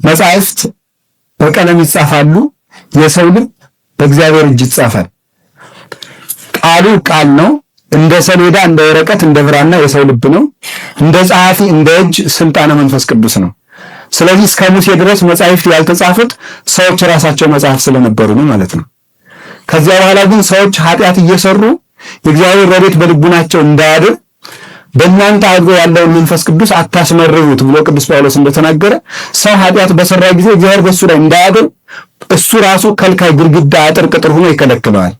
መጻሕፍት በቀለም ይጻፋሉ፣ የሰው ልብ በእግዚአብሔር እጅ ይጻፋል። ቃሉ ቃል ነው፣ እንደ ሰሌዳ እንደ ወረቀት እንደ ብራና የሰው ልብ ነው። እንደ ጸሐፊ እንደ እጅ ስልጣነ መንፈስ ቅዱስ ነው። ስለዚህ እስከ ሙሴ ድረስ መጻሕፍት ያልተጻፉት ሰዎች ራሳቸው መጽሐፍ ስለነበሩ ነው ማለት ነው። ከዚያ በኋላ ግን ሰዎች ኃጢአት እየሰሩ የእግዚአብሔር ረድኤት በልቡናቸው እንዳያድር በእናንተ አድሮ ያለውን መንፈስ ቅዱስ አታስመርሩት ብሎ ቅዱስ ጳውሎስ እንደተናገረ ሰው ኃጢአት በሰራ ጊዜ እግዚአብሔር በእሱ ላይ እንዳያድር እሱ ራሱ ከልካይ ግድግዳ አጥር ቅጥር ሆኖ ይከለክለዋል።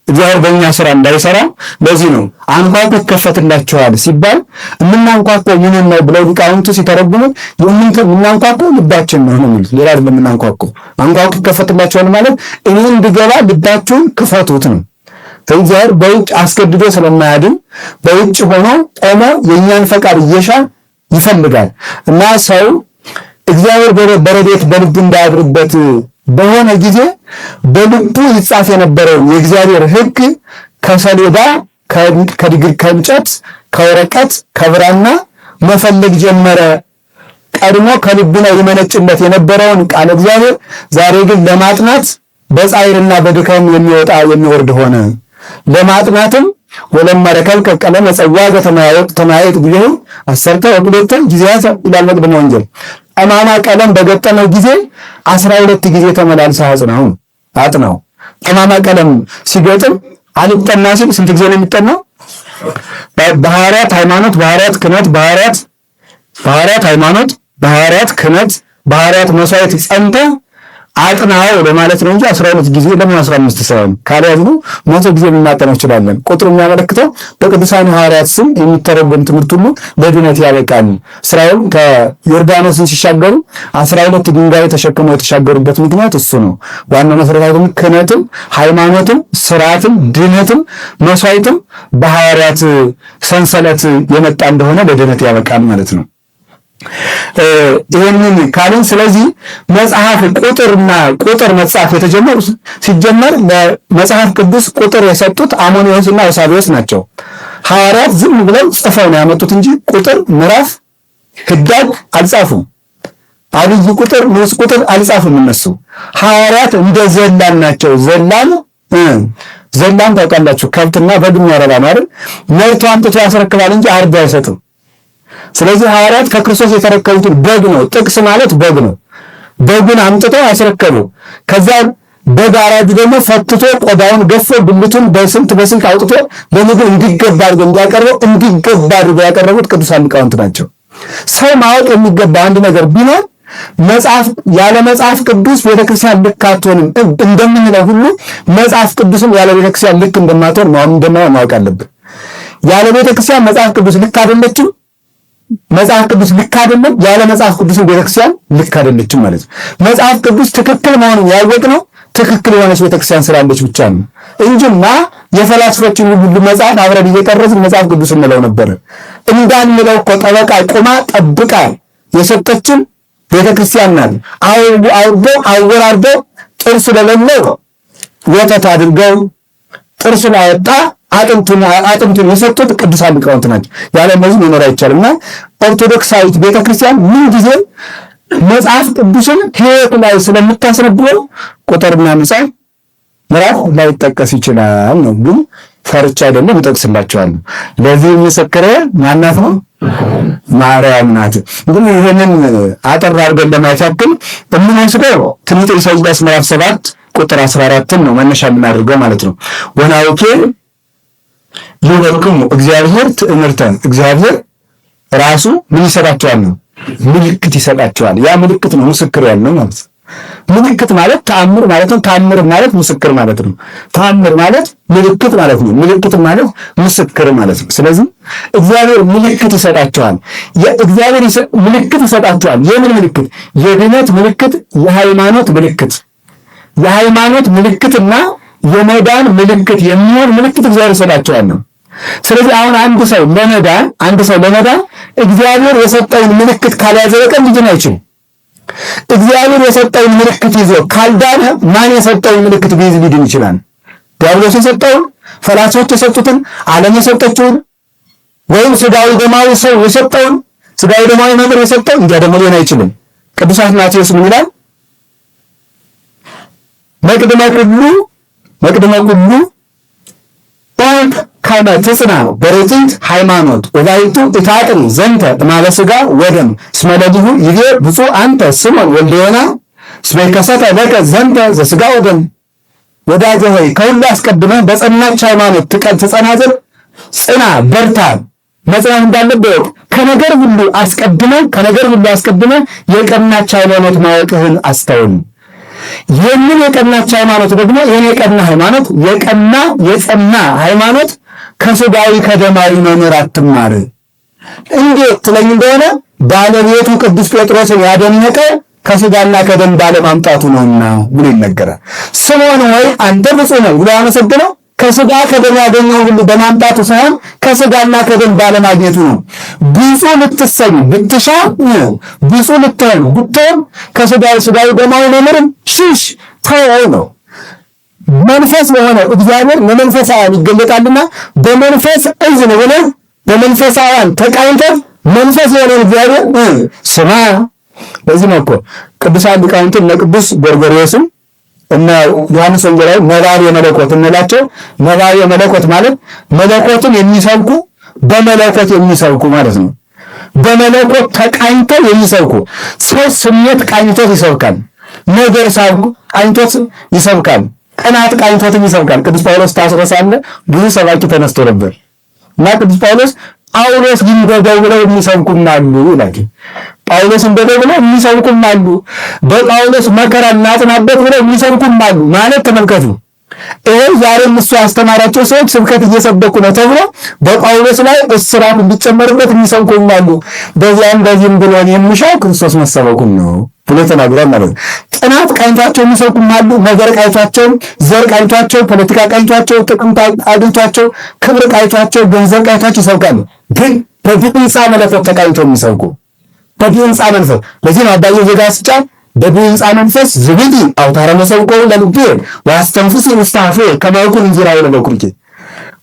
እግዚአብሔር በእኛ ስራ እንዳይሰራ ለዚህ ነው አንኳኩ ይከፈትላችኋል ሲባል የምናንኳኳው ምንን ነው ብለው ሊቃውንቱ ሲተረጉሙ የምናንኳኳው ልባችን ነው የሚሉት። ሌላ አይደለም። የምናንኳኳው አንኳኩ ይከፈትላችኋል ማለት እኔ እንድገባ ልባችሁን ክፈቱት ነው። እግዚአብሔር በውጭ አስገድዶ ስለማያድን በውጭ ሆኖ ቆሞ የእኛን ፈቃድ እየሻ ይፈልጋል እና ሰው እግዚአብሔር በረድኤት በልቡ እንዳያድርበት በሆነ ጊዜ በልቡ ይጻፍ የነበረውን የእግዚአብሔር ሕግ ከሰሌዳ ከእንጨት ከወረቀት ከብራና መፈለግ ጀመረ። ቀድሞ ከልቡና ይመነጭለት የነበረውን ቃል እግዚአብሔር ዛሬ ግን ለማጥናት በጻይርና በድካም የሚወጣ የሚወርድ ሆነ። ለማጥናትም ወለማረከል ቀለም ጸዋገ ተማያየት ጊዜው አሰርተ ወግለተ ጊዜያት ይላል መቅደም ወንጌል። ጠማማ ቀለም በገጠመው ጊዜ 12 ጊዜ ተመላልሰ አጥናው። ጠማማ ቀለም ሲገጥም አልጠና ሲል ስንት ጊዜ ነው የሚጠናው? በሐዋርያት ሃይማኖት፣ በሐዋርያት ክህነት፣ በሐዋርያት ሃይማኖት፣ በሐዋርያት ክህነት፣ በሐዋርያት መስዋዕት ጸንተ አጥናው ለማለት ነው እንጂ 12 ጊዜ ለምን 15 ሳይሆን ካልያዝኑ 100 ጊዜ ልናጠናው እንችላለን። ቁጥሩ የሚያመለክተው በቅዱሳን ሐዋርያት ስም የሚተረጎም ትምህርት ሁሉ ለድነት ያበቃል። እስራኤል ከዮርዳኖስን ሲሻገሩ 12 ድንጋይ ተሸክመው የተሻገሩበት ምክንያት እሱ ነው። ዋናው መሰረታዊ ክህነትም ሃይማኖትም ስርዓትም ድነትም መስዋዕትም በሐዋርያት ሰንሰለት የመጣ እንደሆነ ለድነት ያበቃል ማለት ነው። ይሄንን ካልን ስለዚህ መጽሐፍ ቁጥር መጽሐፍ የተጀመሩ ሲጀመር ለመጽሐፍ ቅዱስ ቁጥር የሰጡት አሞኒዮስና ዮሳብዮስ ናቸው። ሐዋርያት ዝም ብለው ጽፈው ነው ያመጡት እንጂ ቁጥር፣ ምዕራፍ፣ ህዳግ አልጻፉም። አብይ ቁጥር፣ ንዑስ ቁጥር አልጻፉም። እነሱ ሐዋርያት እንደ ዘላን ናቸው። ዘላን ታውቃላችሁ፣ ከብትና በግ የሚያረባ ነው አይደል? መርቶ አምጥቶ ያስረክባል እንጂ አርዶ አይሰጥም። ስለዚህ ሐዋርያት ከክርስቶስ የተረከቡትን በግ ነው። ጥቅስ ማለት በግ ነው። በጉን አምጥተው አስረከቡ። ከዛ በግ አራጁ ደግሞ ፈትቶ ቆዳውን ገፎ ብልቱን በስልት አውጥቶ በምግብ እንዲገባ አድርገው ያቀረቡት ቅዱሳን ሊቃውንት ናቸው። ሰው ማወቅ የሚገባ አንድ ነገር ቢኖር ያለ መጽሐፍ ቅዱስ ቤተክርስቲያን ልክ አትሆንም እንደምንለው ሁሉ መጽሐፍ ቅዱስም ያለ ቤተክርስቲያን ልክ እንደማትሆን ማወቅ አለብን። ያለ ቤተክርስቲያን መጽሐፍ ቅዱስ ልክ አይደለችም። መጽሐፍ ቅዱስ ልክ አይደለም። ያለ መጽሐፍ ቅዱስ ቤተክርስቲያን ልክ አይደለችም ማለት ነው። መጽሐፍ ቅዱስ ትክክል መሆኑን ያወቅነው ትክክል የሆነች ቤተክርስቲያን ስላለች ብቻ ነው እንጂማ የፈላስፎችን ሁሉ መጽሐፍ አብረን እየቀረጽን መጽሐፍ ቅዱስ እንለው ነበር። እንዳንለው እኮ ጠበቃ ቁማ ጠብቃ የሰጠችን ቤተክርስቲያን ናት። አወራርደው ጥርስ ለሌለው ወተት አድርገው ጥርስን አወጣ አጥንቱን የሰጡት ቅዱሳን ሊቃውንት ናቸው። ያለ እነዚህ መኖር አይቻልምና ኦርቶዶክሳዊት ቤተክርስቲያን ምንጊዜም መጽሐፍ ቅዱስን ሕይወት ላይ ስለምታስረብበው ቁጥርና ምዕራፍ ላይጠቀስ ይችላል ነው። ግን ፈርቻ አይደለም እጠቅስላችኋለሁ። ለዚህ ምስክሬ ማናት ነው? ማርያም ናት። ግን ይሄንን አጠር አድርገን ለማየት ያክል የምንወስደው ትንቢተ ኢሳይያስ ምዕራፍ 7 ቁጥር 14 ነው መነሻ የምናደርገው ማለት ነው። ወናውኬ ይወክሙ እግዚአብሔር ትእምርተን፣ እግዚአብሔር ራሱ ምን ይሰጣቸዋል ነው? ምልክት ይሰጣቸዋል። ያ ምልክት ነው ምስክር ያለው ማለት ነው። ምልክት ማለት ተአምር ማለት ነው። ተአምር ማለት ምስክር ማለት ነው። ተአምር ማለት ምልክት ማለት ነው። ምልክት ማለት ምስክር ማለት ነው። ስለዚህ እግዚአብሔር ምልክት ይሰጣቸዋል። የእግዚአብሔር ምልክት ይሰጣቸዋል። የምን ምልክት? የድነት ምልክት፣ የሃይማኖት ምልክት። የሃይማኖት ምልክትና የመዳን ምልክት የሚሆን ምልክት እግዚአብሔር ይሰጣቸዋል ነው። ስለዚህ አሁን አንድ ሰው ለመዳን እግዚአብሔር የሰጠውን ምልክት ካልያዘ በቀር ሊድን አይችልም። እግዚአብሔር የሰጠውን ምልክት ይዞ ካልዳነ ማን የሰጠውን ምልክት ቢይዝ ሊድን ይችላል? ዲያብሎስ የሰጠውን፣ ፈላስፎች የሰጡትን፣ ዓለም የሰጠችውን ወይም ስጋዊ ደማዊ ሰው የሰጠውን፣ ስጋዊ ደማዊ ነገር የሰጠውን እንዲያ ደግሞ ሊሆን አይችልም። ቅዱስ አትናቴዎስ ምን ይላል? መቅድመ ኩሉ ከመ ትጽና በርትዕት ሃይማኖት ወላይቱ ኢታጥን ዘንተ እማለ ሥጋ ወደም እስመ ለሊሁ ይቤ ብፁዕ አንተ ስምዖን ወልደ ዮና እስመ ይከሰተ ለከ ዘንተ ዘሥጋ ወደም። ወዳጄ ሆይ ከሁሉ አስቀድመህ በጸናች ሃይማኖት ትጸና ዘንድ ጽና፣ በርታ። መጽናት እንዳለበት ከነገር ሁሉ አስቀድመህ የቀናች ሃይማኖት ማወቅህን አስተውል። ይህንን የቀናች ሃይማኖት ደግሞ ይህን የቀና ሃይማኖት የጸና ሃይማኖት ከሥጋዊ ከደማዊ መምህር አትማር። እንዴት ትለኝ እንደሆነ ባለቤቱ ቅዱስ ጴጥሮስን ያደነቀ ከሥጋና ከደም ባለማምጣቱ ነውና ብሎ ይነገራል። ስምዖን ሆይ አንተ ብፁዕ ነህ ብሎ ያመሰግነው ከሥጋ ከደም ያገኘው ሁሉ በማምጣቱ ሳይሆን ከሥጋና ከደም ባለማግኘቱ ነው። ብፁዕ ልትሰኝ ብትሻ ብፁዕ ልትሆን ብትሆን ከሥጋዊ ደማዊ መምህርን ሽሽ ተወው ነው። መንፈስ የሆነ እግዚአብሔር ለመንፈሳውያን ይገለጣልና በመንፈስ እዝን ብለህ በመንፈሳውያን ተቃኝተህ መንፈስ የሆነ እግዚአብሔር ስማ። በዚህ ነው እኮ ቅዱሳን ሊቃውንት እነ ቅዱስ ጎርጎርዮስም እነ ዮሐንስ ወንጌላዊ ነባቤ መለኮት እንላቸው። ነባቤ መለኮት ማለት መለኮትን የሚሰብኩ በመለኮት የሚሰብኩ ማለት ነው። በመለኮት ተቃኝተው የሚሰብኩ ሰው ስሜት ቃኝቶት ይሰብካል። ነገር ሳብ ቃኝቶት ይሰብካል። ቅናት ቃኝቶትም ይሰብካል። ቅዱስ ጳውሎስ ታስሮ ሳለ ብዙ ሰባኪ ተነስቶ ነበር እና ቅዱስ ጳውሎስ ይንደደው ብለው የሚሰብኩም አሉ ይላል። ጳውሎስ እንደደው ብለው የሚሰብኩም አሉ። በጳውሎስ መከራ እናጽናበት ብለው የሚሰብኩም አሉ ማለት ተመልከቱ። ዛሬም እሱ ያስተማራቸው ሰዎች ስብከት እየሰበኩ ነው ተብሎ በጳውሎስ ላይ እስራት እንዲጨመርበት የሚሰብኩም አሉ። በዚህም ብሎን የሚሻው ክርስቶስ መሰበኩን ነው ብሎ ተናግሯል ማለት ነው። ጥናት ቃኝቷቸው የሚሰብኩም አሉ። ነገር ቃኝቷቸው፣ ዘር ቃኝቷቸው፣ ፖለቲካ ቃኝቷቸው፣ ጥቅም ቃኝቷቸው፣ ክብር ቃኝቷቸው፣ ገንዘብ ቃኝቷቸው ይሰብካሉ። ግን በድንፃ መለኮት ተቃኝቶ የሚሰብኩ በድንፃ መንፈስ። ለዚህ ነው አባዬ ዘጋስጫ በድንፃ መንፈስ ዝብዲ አውታረ መሰብኮ ለልቤ ወአስተንፍስ ውስታፌ ከመ ይኩን እንዚራው ለበኩርኪ።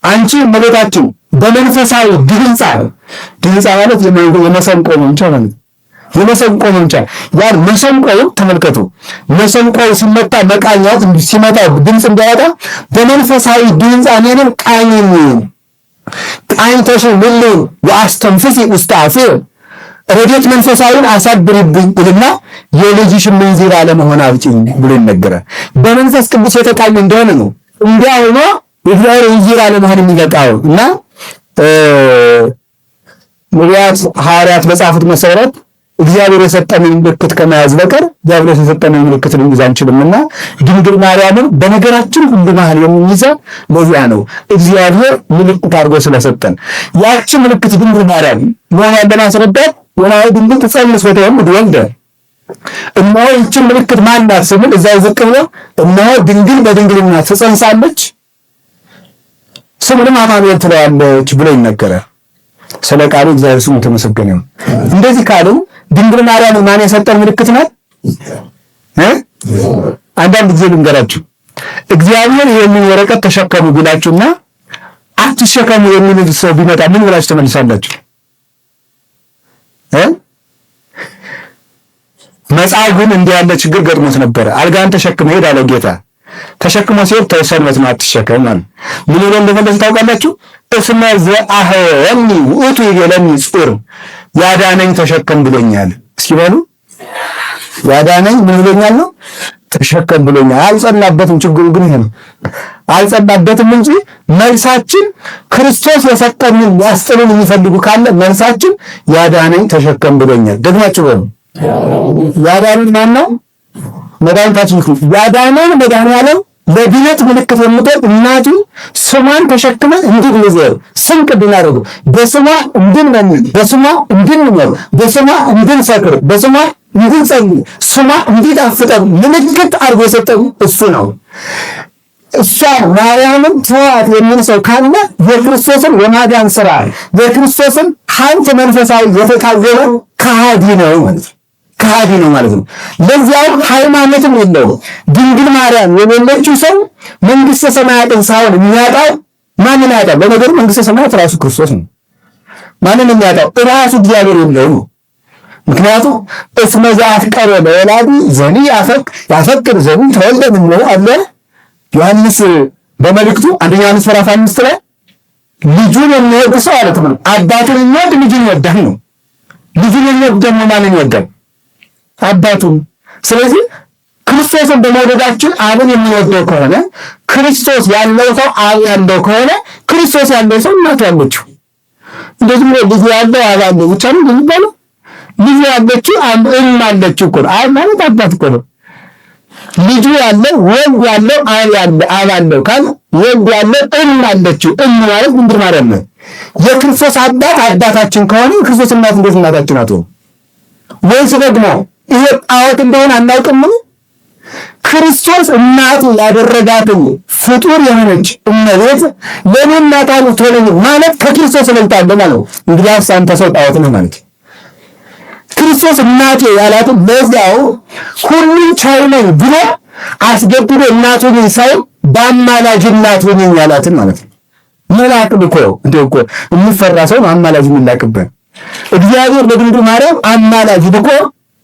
አንቺ እመቤታችን በመንፈሳዊ ድንፃ ማለት የመሰንቆ መምቻ ማለት ነው። የመሰንቆ መምቻ ያን መሰንቆው ተመልከቱ። መሰንቆው ሲመታ መቃኛት ሲመታ ድምፅ እንዲያወጣ በመንፈሳዊ ድንፃ ነን ቃኝተሽ ምን ወአስተንፍስ ውስታፌ ረድኤት መንፈሳዊን አሳድሪብኝ ብልና የልጅሽ መንዚራ ለመሆን አብጪኝ ብሎ ይነገራል። በመንፈስ ቅዱስ የተቃኘ እንደሆነ ነው እንዲያው ነው የእግዚአብሔር እንዚራ ለመሆን የሚበቃው እና ነቢያት ሐዋርያት በጻፉት መሰረት እግዚአብሔር የሰጠንን ምልክት ከመያዝ በቀር እግዚአብሔር የሰጠንን ምልክት ልንይዝ አንችልምና ድንግል ማርያምን በነገራችን ሁሉ መሃል የሚይዛት ለዚያ ነው። እግዚአብሔር ምልክት አድርጎ ስለሰጠን ያቺ ምልክት ድንግል ማርያም ነው ያለን አስረዳት። ወላሂ ድንግል ትጸንስ ወተወልድ ወልደ። እነሆ ይህች ምልክት ማን ናት ስንል እዛው ዝቅ ብሎ እነሆ ድንግል በድንግልና ትጸንሳለች ስሙንም አማኑኤል ትለዋለች ብሎ ይነገራል። ስለ ቃሉ እግዚአብሔር ስሙ የተመሰገነ ነው። እንደዚህ ካሉ ድንግል ማርያም ማን የሰጠን ምልክት ናት? አንዳንድ ጊዜ ልንገራችሁ፣ እግዚአብሔር ይህንን ወረቀት ተሸከሙ ቢላችሁና አትሸከሙ የሚል ሰው ቢመጣ ምን ብላችሁ ተመልሳላችሁ? መጻጉዕን እንዲህ ያለ ችግር ገጥሞት ነበረ። አልጋን ተሸክመ ሄድ አለ ጌታ። ተሸክሞ ሲሄድ ተሰንበት ነው አትሸከም ማለት ምን ብሎ እንደመለሰ ታውቃላችሁ? እስመ ዘአህወኒ ውእቱ ይቤለኒ ጹር፣ ያዳነኝ ተሸከም ብሎኛል። እስኪ በሉ ያዳነኝ ምን ብሎኛል ነው? ተሸከም ብሎኛል። አልጸናበትም። ችግሩ ግን ይሄ ነው፣ አልጸናበትም እንጂ መልሳችን ክርስቶስ የሰጠንን ያስጥሉን የሚፈልጉ ካለ መልሳችን ያዳነኝ ተሸከም ብሎኛል። ደግማችሁ በሉ ያዳነኝ ማን ነው? መድኃኒታችን ያዳነን መድኃኒዓለም ለድነት ምልክት የምትሆን እናቱ ስሟን ተሸክመን እንድንዘር ስንቅ እንድናደርጉ በስሟ እንድንመኝ በስሟ እንድንኖር በስሟ እንድንሰክር በስሟ እንድንጸልይ ስሟ እንዲጣፍጠን ምልክት አድርጎ የሰጠን እሱ ነው። እሷ ማርያምን ተዋት የሚል ሰው ካለ የክርስቶስን የማዳን ስራ የክርስቶስን ሀብት መንፈሳዊ የተቃወመ ከሃዲ ነው ማለት ነው። ከሃዲ ነው ማለት ነው። ለዚያው ሃይማኖትም የለው። ድንግል ማርያም የሌለችው ሰው መንግስተ ሰማያትን ሳይሆን የሚያጣው ማንን ያጣው? በነገሩ መንግስተ ሰማያት ራሱ ክርስቶስ ነው። ማንን የሚያጣው? ራሱ እግዚአብሔር የለው። ምክንያቱም እስመ ዘአፍቀረ ለወላዲ ዘኒ ያፈቅር ዘኒ ተወልደ እምኔሁ አለ ዮሐንስ በመልእክቱ አንደኛ ዮሐንስ ምዕራፍ 5 ላይ ልጁን የሚወድ ሰው ማለት ነው አባቱን የሚወድ ልጁን ይወዳል ነው። ልጁን የሚወድ ደግሞ ማንን ይወዳል? አባቱን። ስለዚህ ክርስቶስን በመውደዳችን አብን የሚወደው ከሆነ ክርስቶስ ያለው ሰው አብ ያለው ከሆነ ክርስቶስ ያለው ሰው እናቱ ያለችው እንደዚህ ነው። ልጅ ያለው አብ ያለው ብቻ ነው የሚባለው። ልጅ ያለችው እም አለችው እኮ አብ ማለት አባት እኮ ነው። ልጁ ያለው ወልድ ያለው አብ ያለው ካል ወልድ ያለው እም አለችው። እም ማለት ምንድን ማለት ነው? የክርስቶስ አባት አባታችን ከሆነ ክርስቶስ እናት እንዴት እናታችን አትሆንም? ወይስ ደግሞ ይሄ ጣዖት እንደሆነ አናውቅም? ክርስቶስ እናቱ ያደረጋትን ፍጡር የሆነች እመቤት ለኔ እናት አልሆነች ማለት ከክርስቶስ እበልጣለሁ ማለት ነው። እንግዲህ አንተ ሰው ጣዖት ነህ ማለት ክርስቶስ እናቴ ያላትን ለዚያው ሁሉን ቻይ ነኝ ብሎ አስገብቶ እናቱን ሳይ በአማላጅ እናቱን ያላትን ማለት ነው። መልአክ እኮ እንደው የሚፈራ ሰው አማላጅ የሚላክበት እግዚአብሔር ለድንግል ማርያም አማላጅ ልኮ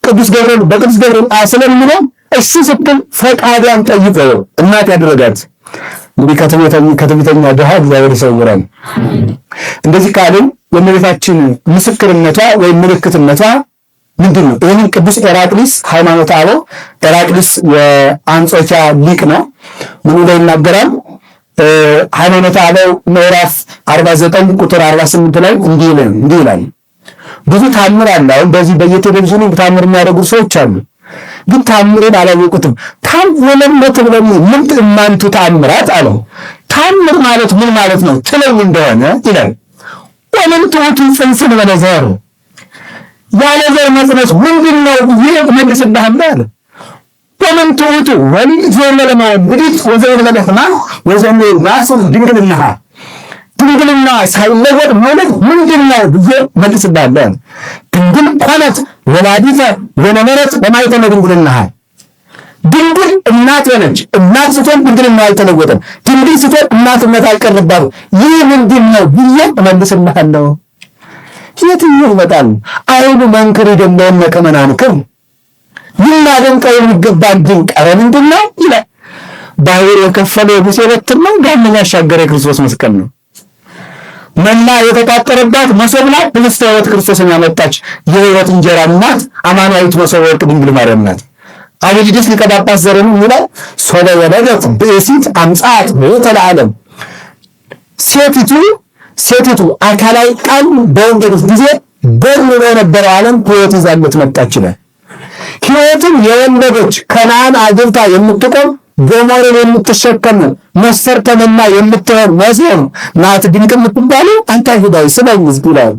ቅዱስ ገብርኤል በቅዱስ ገብርኤል አስለምኖ እሺ ስትል ፈቃዷን ጠይቀው እናት ያደረጋት። እንግዲህ ከተሚተኛ ድሃ እግዚአብሔር ይሰውራል። እንደዚህ ካልን የእመቤታችን ምስክርነቷ ወይም ምልክትነቷ ምንድን ነው? ይህን ቅዱስ ኤራቅሊስ ሃይማኖተ አበው ኤራቅሊስ የአንጾኪያ ሊቅ ነው። ምን ላይ ይናገራል? ሃይማኖተ አበው ምዕራፍ 49 ቁጥር 48 ላይ እንዲህ ይላል። ብዙ ታምር አለ። አሁን በዚህ በየቴሌቪዥኑ ታምር የሚያደርጉ ሰዎች አሉ፣ ግን ታምርን አላወቁትም። ታምረለት ብለው ምን ማንቱ ታምራት አለው። ታምር ማለት ምን ማለት ነው ትለው እንደሆነ ይላል። ወምን ትውቱ ጽንስን በለዘር ያለ ዘር መጽነስ ምንድን ነው ብዬ መልስልሃለሁ አለ። ወምን ትውቱ ወሊድ ዘመለማ ብዲት ወዘመለማ ወዘመላስ ድንግልና ድንግልና ሳይለወጥ ማለት ምንድን ነው ብዬ መልስልሃለሁ። ድንግል ኮነት ወላዲተ ወነበረት በማይተነ ድንግልና ድንግል እናት ሆነች። እናት ስትሆን ድንግልና አልተለወጠም። ድንግል ስትሆን እናትነት አልቀረባትም። ይህ ምንድን ነው ብዬ እመልስልሃለሁ። የትኛው ይመጣል? አይኑ መንክር ደምነው መከመናንክም ልናደንቀው የሚገባን ድንቅ ኧረ ምንድን ነው ይላል። ባህር የከፈለው ሙሴ በትር ነው፣ ዳመና ያሻገረ ክርስቶስ መስቀል ነው። መና የተቃጠረባት መሶብ ላይ ህብስተ ሕይወት ክርስቶስን ያመጣች የሕይወት እንጀራ እናት አማናዊት መሶበ ወርቅ ድንግል ማርያም ናት። አብዲስ ሊቀ ጳጳስ ዘረኑ ይላል ሶለ ወለደት ብእሲት አምጻት ወተለዓለም ሴቲቱ አካላዊ ቃል በወንጌል ጊዜ በሩ የነበረው ዓለም ሕይወት ይዛለት መጣች ይላል። ሕይወትን የወለደች ከነዓን አግብታ የምትቆም ጎሞርን የምትሸከም መሰርተ መና የምትሆን መሲህ ናት ድንቅ የምትባለው። አንተ አይሁዳዊ ስማኝ ይላል።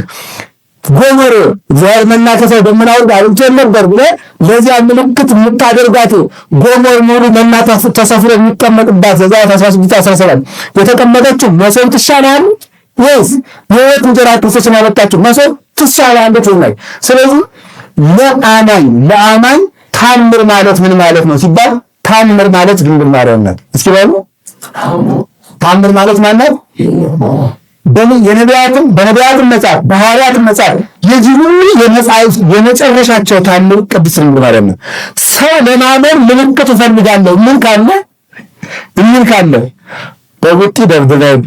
ጎሞር እግዚአብሔር መና ከሰው ደመናው አውጥቶ ነበር ብለ ለዚያ ምልክት የምታደርጋት ጎሞር ሙሉ መና ተሰፍሮ የሚቀመጥባት ዘጸአት 16:17 የተቀመጠችው መሶብ ትሻላል ወይስ የሕይወት እንጀራ ክርስቶስን ያመጣችው መሶብ ትሻላለች ወይ? ስለዚህ ለአማኝ ታምር ማለት ምን ማለት ነው ሲባል ታምር ማለት ድንግል ማርያም ናት። እስኪ ባሉ ታምር ማለት ማለት በነቢያትም መጽሐፍ በሐዋርያትም መጽሐፍ የዚህ ሁሉ የመጨረሻቸው ታምር ቅድስት ድንግል ማርያም ናት። ሰው ለማመን ምልክት እፈልጋለሁ ምን ካለ በቡጢ ደብድበን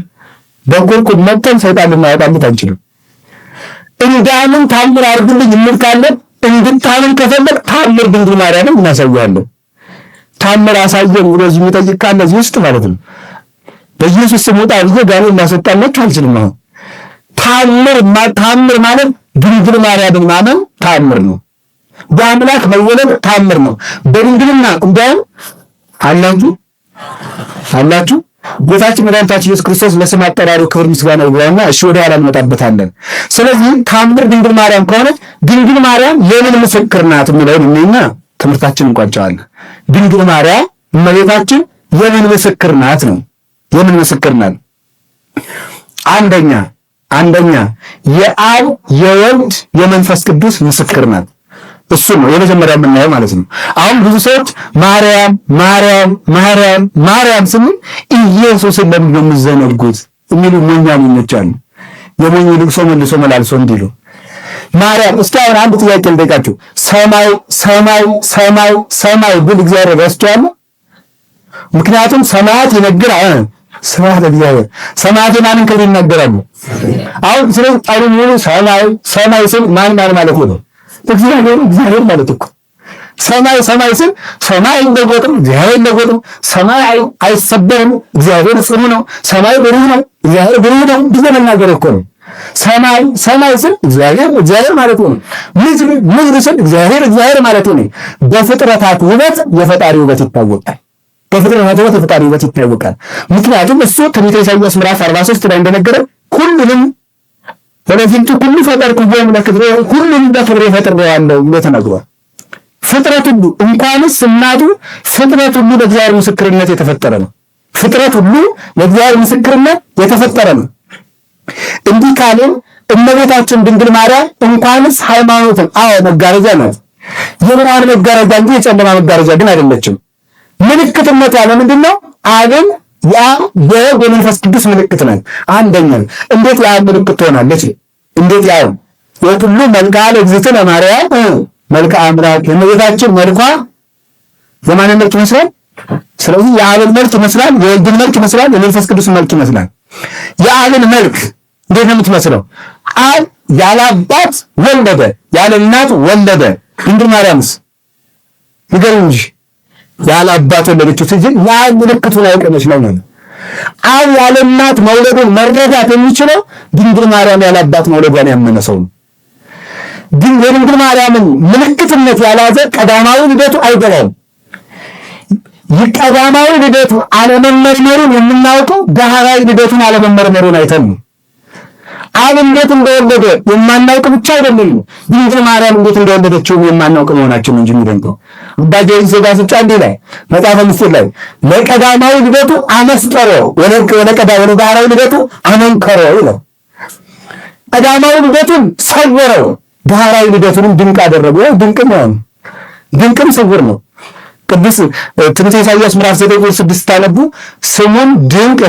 በቁልቁል መተን ሰይጣን ልናወጣለት አንችልም። እንዳምን ታምር አድርግልኝ ምን ካለ እንድታምን ከፈለግ ታምር ድንግል ማርያምን እናሳያለን። ታምር አሳየን ብሎ እዚህ የሚጠይቅ ካለ እዚህ ውስጥ ማለት ነው በኢየሱስ ስም ወጣ ብዬ ጋር እናሰጣላችሁ አልችልም። ታምር ማለት ድንግል ማርያምን ማመን ታምር ነው። በአምላክ መወለድ ታምር ነው። በድንግልና እንደውም አላችሁ ጌታችን መድኃኒታችን ኢየሱስ ክርስቶስ ለስም አጠራሩ ክብር ምስጋና ይግባውና እሺ ወደ ኋላ እንመጣበታለን። ስለዚህ ታምር ድንግል ማርያም ከሆነች ድንግል ማርያም የምን ምስክር ናት የሚለውን እኛ ትምህርታችን እንቋጨዋለን። ድንግል ማርያም እመቤታችን የምን ምስክር ናት ነው? የምን ምስክር ናት? አንደኛ የአብ የወልድ የመንፈስ ቅዱስ ምስክር ናት። እሱ ነው የመጀመሪያ የምናየው ማለት ነው። አሁን ብዙ ሰዎች ማርያም ስንል ኢየሱስን ለምን የምዘነጉት የሚሉ ሞኛሞኞች አሉ። የሞኝ ልቅሶ መልሶ መላልሶ እንዲሉ ማርያም እስኪ አሁን አንድ ጥያቄ ልጠይቃችሁ። ሰማይ ሰማይ ሰማይ ሰማይ ብል እግዚአብሔር ረስቷል? ምክንያቱም ሰማያት ይነግራል። ስብሐት ለእግዚአብሔር። ሰማያት የማንን ክብር ይናገራሉ? አሁን ስለዚህ ቃሉ ሙሉ ሰማይ ሰማይ ስል ማን ማለት ነው? እግዚአብሔር ማለት እኮ ሰማይ ሰማይ ስል ሰማይ አይለወጥም፣ እግዚአብሔር አይለወጥም። ሰማይ አይሰበርም፣ እግዚአብሔር ጽኑ ነው። ሰማይ ብሩህ ነው፣ እግዚአብሔር ብሩህ ነው ብዬ መናገር እኮ ነው። ሰማይ ሰማይ ስል እግዚአብሔር ማለት ነው። ምድር ስል እግዚአብሔር ማለት ነው። በፍጥረታት ውበት የፈጣሪ ውበት ይታወቃል። በፍጥረታት ውበት የፈጣሪ ውበት ይታወቃል። ምክንያቱም እሱ ትንቢተ ኢሳይያስ ምዕራፍ 43 ላይ እንደነገረ ሁሉንም ወለፊቱ ሁሉ ፈጠርኩ ለክብሬ፣ ሁሉንም በክብሬ ፈጥሬዋለሁ ብሎ ተናግሯል። ፍጥረት ሁሉ እንኳንስ እናቱ ፍጥረት ሁሉ ለእግዚአብሔር ምስክርነት የተፈጠረ ነው። ፍጥረት ሁሉ ለእግዚአብሔር ምስክርነት የተፈጠረ ነው። እንዲህ ካልን እመቤታችን ድንግል ማርያም እንኳንስ ሃይማኖትን መጋረጃ ናት። የብርሃን መጋረጃ እንጂ የጨለማ መጋረጃ ግን አይደለችም። ምልክትነት ያለ ምንድን ነው? አብን የመንፈስ ቅዱስ ምልክት ናት። አንደኛ እንዴት ያ ምልክት ትሆናለች? እንዴት ያው የሁሉ መልክዓ ለእግዝእትነ ማርያም መልክዓ አምላክ የእመቤታችን መልኳ የማንን መልክ ይመስላል? ስለዚህ የአብን መልክ ይመስላል፣ የወልድን መልክ ይመስላል፣ የመንፈስ ቅዱስ መልክ ይመስላል። የአብን መልክ እንዴት ነው የምትመስለው? አብ ያለ አባት ወለደ፣ ያለ እናት ወለደ። ድንግል ማርያምስ ይገርም እንጂ ያለ አባት ወለደችው እንጂ ያ ምልክቱን አይቀመች ነው። አብ ያለ እናት መውለዱን መረዳት የሚችለው ድንግል ማርያም ያለ አባት መውለዷን ያመነ ሰው ነው። ግን የድንግል ማርያምን ምልክትነት ያላዘ ቀዳማዊ ልደቱ አይገባም። የቀዳማዊ ልደቱ አለመመርመሩን የምናውቀው ዳህራዊ ልደቱን አለመመርመሩን አይተን ነው። አብ እንዴት እንደወለደ የማናውቅ ብቻ አይደለም፣ ድንግል ማርያም እንዴት እንደወለደችው የማናውቅ መሆናችን እንጂ የሚደንቀው አባጀን ዘጋስጫ እንዲህ ላይ መጽሐፈ ምስጢር ላይ ለቀዳማዊ ልደቱ አመስጠሮ ወለ ዳህራዊ ልደቱ አመንከሮ ይላል። ቀዳማዊ ልደቱን ሰወረው፣ ዳህራዊ ልደቱንም ድንቅ አደረገው። ድንቅም ስውር ነው። ቅዱስ ትንቢተ ኢሳይያስ ምዕራፍ 9:6 ታነቡ ስሙን ድንቅ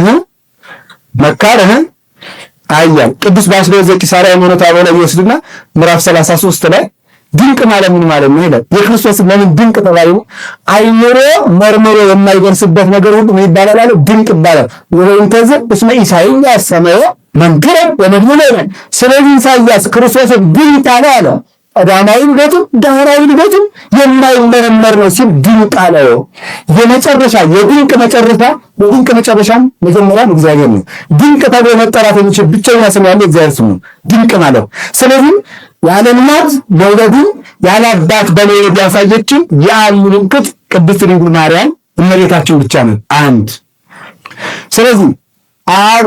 መካር አያል ቅዱስ ባስልዮስ ዘቂሳርያ ሃይማኖተ አበው ላይ ይወስድና ምዕራፍ 33 ላይ ድንቅ ማለት ምን ማለት ነው ይላል። የክርስቶስ ለምን ድንቅ ተባለ? አይምሮ መርምሮ የማይደርስበት ነገር ሁሉ ምን ይባላል አለ? ድንቅ ይባላል። ወንተዘ እስመ ኢሳይያስ ሰማየ መንገረ ወመድመነ። ስለዚህ ኢሳይያስ ክርስቶስን ድንቅ አለ። ቀዳማዊ ልደቱም ዳህራዊ ልደቱም የማይመረመር ነው ሲል ድንቅ አለው። የመጨረሻ የድንቅ መጨረሻ የድንቅ መጨረሻም መጀመሪያም እግዚአብሔር ነው። ድንቅ ተብሎ መጠራት የሚችል ብቸኛ ስም ያለው እግዚአብሔር ስም ነው ድንቅ ማለት። ስለዚህ ያለ እናት መውለዱን ያለ አባት በመውለድ ያሳየችን የአብ ምልክት ቅድስት ድንግል ማርያም እመቤታችን ብቻ ነው አንድ። ስለዚህ አብ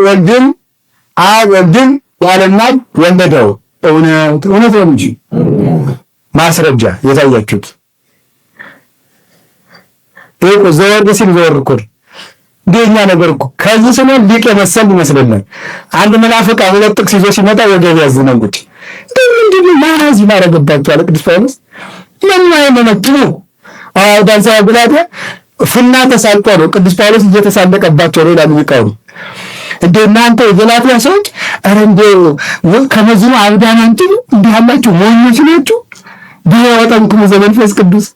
ወልድን ያለ እናት ወለደው። እውነት ነው እንጂ ማስረጃ የታያችሁት እኮ ዘወር ሲል ዘወር እኮ እንደኛ ነገር እኮ ከዚህ ስንል ሊቅ የመሰል ይመስለናል። አንድ መናፍቅ ሁለት ጥቅስ ይዞ ሲመጣ ወገብ ያዝናል። ቁጭ ምንድነው ማራዚ ማረገባቸው አለ ቅዱስ ጳውሎስ። ምን አይመነቱ ዳንሳ ብላቴ ፍና ተሳልቆ ነው ቅዱስ ጳውሎስ እየተሳለቀባቸው ነው ይላሉ ይቃሉ። እናንተ የገላትያ ሰዎች አረ እንደው ከመዝኑ አብዳን አንቺ እንዲህ አላችሁ ሞኞች ናችሁ። ቢወጣንኩም ዘመንፈስ ቅዱስ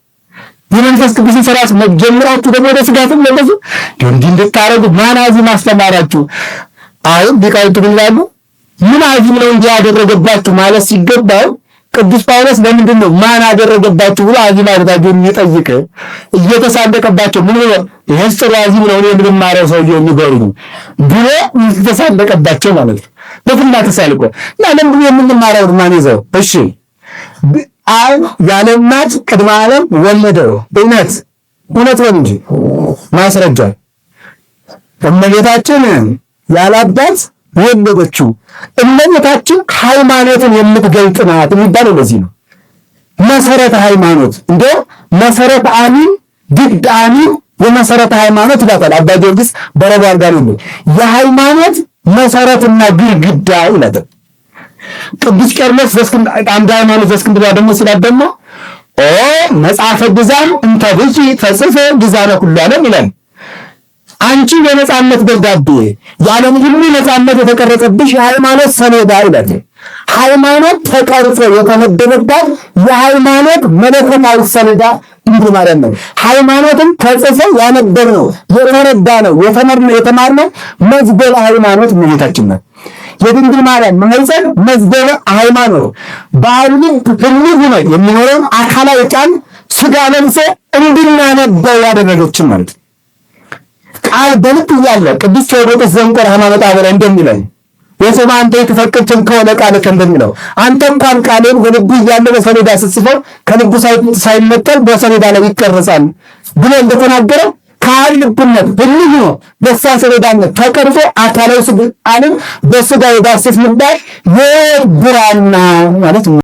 የመንፈስ ቅዱስን ሥራ ጀምራችሁ ደግሞ ወደ ስጋትም ለበዙ እንዲህ እንድታረጉ ማን አዚም አስተማራችሁ? አሁን ቢቃውንቱ ይላሉ ምን አዚም ነው እንዲህ ያደረገባችሁ ማለት ሲገባው ቅዱስ ጳውሎስ ለምንድን ነው ማን አደረገባችሁ ብሎ አዚም አድርጋችሁ የሚጠይቅ እየተሳለቀባቸው ምን ነው ይሄስ ጥሩ አዚም ነው የምንም ማረው ሰው የሚገርሙ ብሎ እየተሳለቀባቸው ማለት ነው። በፍና ተሳልቆ እና ለምን የምንማረው ማን ይዘው እሺ አብ ያለ እናት ቅድመ ዓለም ወለደው። እውነት ነው እንጂ ማስረጃ እመቤታችን ያለ አባት ወለደችው። እመቤታችን ሃይማኖትን የምትገልጥ ናት የሚባለው ለዚህ ነው። መሰረተ ሃይማኖት እንደው መሰረተ አሚን ግድ አሚን የመሰረተ ሃይማኖት ይላል አባ ጊዮርጊስ በረባር ጋር ነው የሃይማኖት መሰረትና ግድግዳ ይላል። ቅዱስ ቄርሎስ አንድ ሃይማኖት ዘእስክንድርያ ደግሞ ሲላል ደግሞ መጽሐፈ ግዛን እንተ ብፁዕ ተጽፈ ግዛነ ኩሉ ዓለም ይላል። አንቺ የነጻነት ደብዳቤ የዓለም ሁሉ ነጻነት የተቀረጸብሽ የሃይማኖት ሰሌዳ ይላል። ሃይማኖት ተቀርጾ የተመደበባት የሃይማኖት መለኮታዊ ሰሌዳ ድንግል ማርያም ነው። ሃይማኖትን ተጽፎ ያነበብነው የተረዳነው የተማርነው መዝገበ ሃይማኖት እመቤታችን ናት። የድንግል ማርያም ማኅፀን መዝገበ ሃይማኖት በልብ ህልው ሆኖ የሚኖረውን አካላዊ ቃል ሥጋ ለብሶ እንድናነበው ያደረገችን ማለት ነው። ቃል በልብ እያለ ቅዱስ ቴዎዶጦስ ዘንቆር ሃይማኖተ አበው እንደሚለው የሰማ አንተ የተፈቀድክም ከሆነ ቃልህ እንደሚለው አንተ እንኳን ቃልን በልቡ እያለ በሰሌዳ ስትጽፈው ከልቡ ሳይነጠል በሰሌዳ ላይ ይቀርጻል ብሎ እንደተናገረው ቃል ልብነት ሁሉ በሳ ሰሌዳነት ተቀርጾ አካላዊ ሥጋን በሥጋ የዳሰስ ምንዳይ የብራና ማለት ነው።